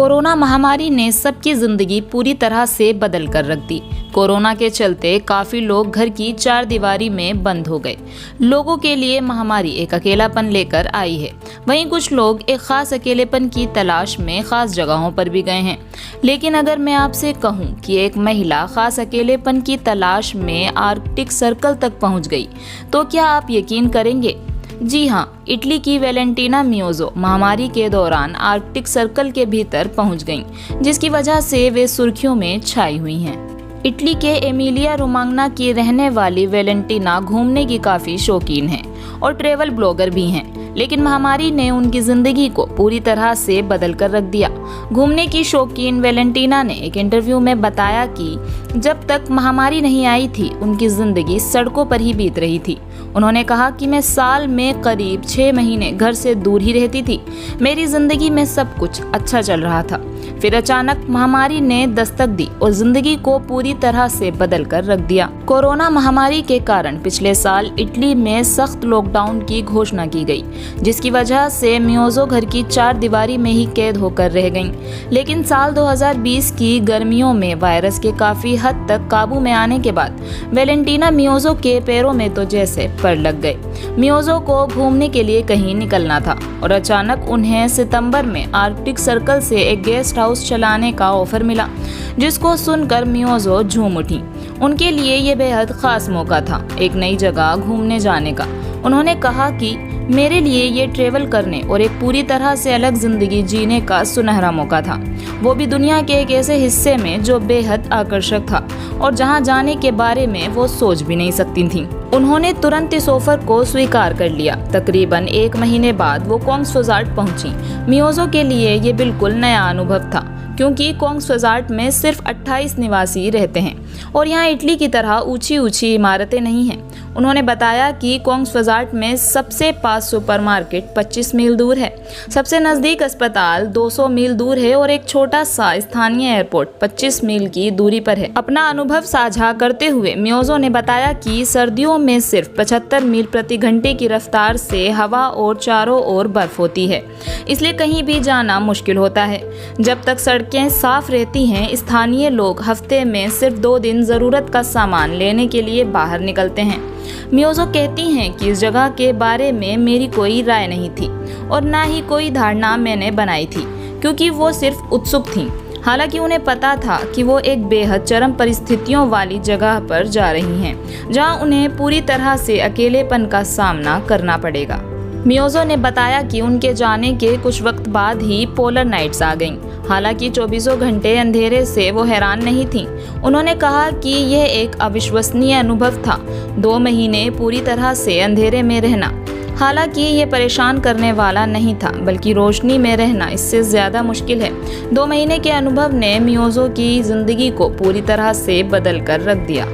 Corona महामारी ने सबकी जिंदगी पूरी तरह से बदल कर रख दी। कोरोना के चलते काफी लोग घर की चार दीवारी में बंद हो गए। लोगों के लिए महामारी एक अकेलापन लेकर आई है। वहीं कुछ लोग एक खास अकेलेपन की तलाश में खास जगहों पर भी गए हैं। लेकिन अगर मैं आपसे कहूं कि एक महिला खास अकेलेपन की तलाश में आर्कटिक सर्कल तक पहुंच गई, तो क्या आप यकीन करेंगे? जी हाँ, इटली की वैलेंटीना मियोज़ो महामारी के दौरान आर्कटिक सर्कल के भीतर पहुंच गईं, जिसकी वजह से वे सुर्खियों में छाई हुई हैं। इटली के एमिलिया रोमांगना की रहने वाली वैलेंटीना घूमने की काफ़ी शौकीन हैं और ट्रैवल ब्लॉगर भी हैं, लेकिन महामारी ने उनकी ज़िंदगी को पूरी तरह से बदल कर रख दिया। घूमने की शौकीन वैलेंटीना ने एक इंटरव्यू में बताया कि जब तक महामारी नहीं आई थी, उनकी ज़िंदगी सड़कों पर ही बीत रही थी। उन्होंने कहा कि मैं साल में करीब 6 महीने घर से दूर ही रहती थी। मेरी ज़िंदगी में सब कुछ अच्छा चल रहा था। फिर अचानक महामारी ने दस्तक दी और जिंदगी को पूरी तरह से बदल कर रख दिया। कोरोना महामारी के कारण पिछले साल इटली में सख्त लॉकडाउन की घोषणा की गई, जिसकी वजह से मियोज़ो घर की चार दीवारी में ही कैद होकर रह गईं। लेकिन साल 2020 की गर्मियों में वायरस के काफी हद तक काबू में आने के बाद वैलेंटीना मियोज़ो के पैरों में तो जैसे पर लग गए। मियोज़ो को घूमने के लिए कहीं निकलना था और अचानक उन्हें सितंबर में आर्कटिक सर्कल से एक गेस्ट हाउस चलाने का ऑफर मिला, जिसको सुनकर मियोज़ो झूम उठी। उनके लिए ये बेहद खास मौका था, एक नई जगह घूमने जाने का। उन्होंने कहा कि मेरे लिए ये ट्रैवल करने और एक पूरी तरह से अलग जिंदगी जीने का सुनहरा मौका था, वो भी दुनिया के एक ऐसे हिस्से में जो बेहद आकर्षक था और जहां जाने के बारे में वो सोच भी नहीं सकती थीं। उन्होंने तुरंत इस ऑफर को स्वीकार कर लिया। तकरीबन 1 महीने बाद वो कोंग्सवाज़ार्ट पहुंची। मियोज़ो के लिए ये बिल्कुल नया अनुभव था, क्योंकि कोंग्सवाज़ार्ट में सिर्फ 28 निवासी रहते हैं और यहाँ इटली की तरह ऊंची ऊंची इमारतें नहीं हैं। उन्होंने बताया कि कोंग्सवाज़ार्ट में सबसे पास सुपरमार्केट 25 मील दूर है, सबसे नज़दीक अस्पताल 200 मील दूर है और एक छोटा सा स्थानीय एयरपोर्ट 25 मील की दूरी पर है। अपना अनुभव साझा करते हुए मियोज़ो ने बताया कि सर्दियों में सिर्फ 75 मील प्रति घंटे की रफ्तार से हवा और चारों ओर बर्फ होती है, इसलिए कहीं भी जाना मुश्किल होता है। जब तक सड़कें साफ रहती हैं, स्थानीय लोग हफ्ते में सिर्फ 2 दिन ज़रूरत का सामान लेने के लिए बाहर निकलते हैं। मियोज़ो कहती हैं कि इस जगह के बारे में मेरी कोई राय नहीं थी और ना ही कोई धारणा मैंने बनाई थी, क्योंकि वो सिर्फ उत्सुक थीं। हालांकि उन्हें पता था कि वो एक बेहद चरम परिस्थितियों वाली जगह पर जा रही हैं, जहां उन्हें पूरी तरह से अकेलेपन का सामना करना पड़ेगा। मियोज़ो ने बताया कि उनके जाने के कुछ वक्त बाद ही पोलर नाइट्स आ गईं। हालांकि 24 घंटे अंधेरे से वो हैरान नहीं थीं। उन्होंने कहा कि यह एक अविश्वसनीय अनुभव था, 2 महीने पूरी तरह से अंधेरे में रहना। हालांकि ये परेशान करने वाला नहीं था, बल्कि रोशनी में रहना इससे ज़्यादा मुश्किल है। 2 महीने के अनुभव ने मियोज़ो की ज़िंदगी को पूरी तरह से बदल कर रख दिया।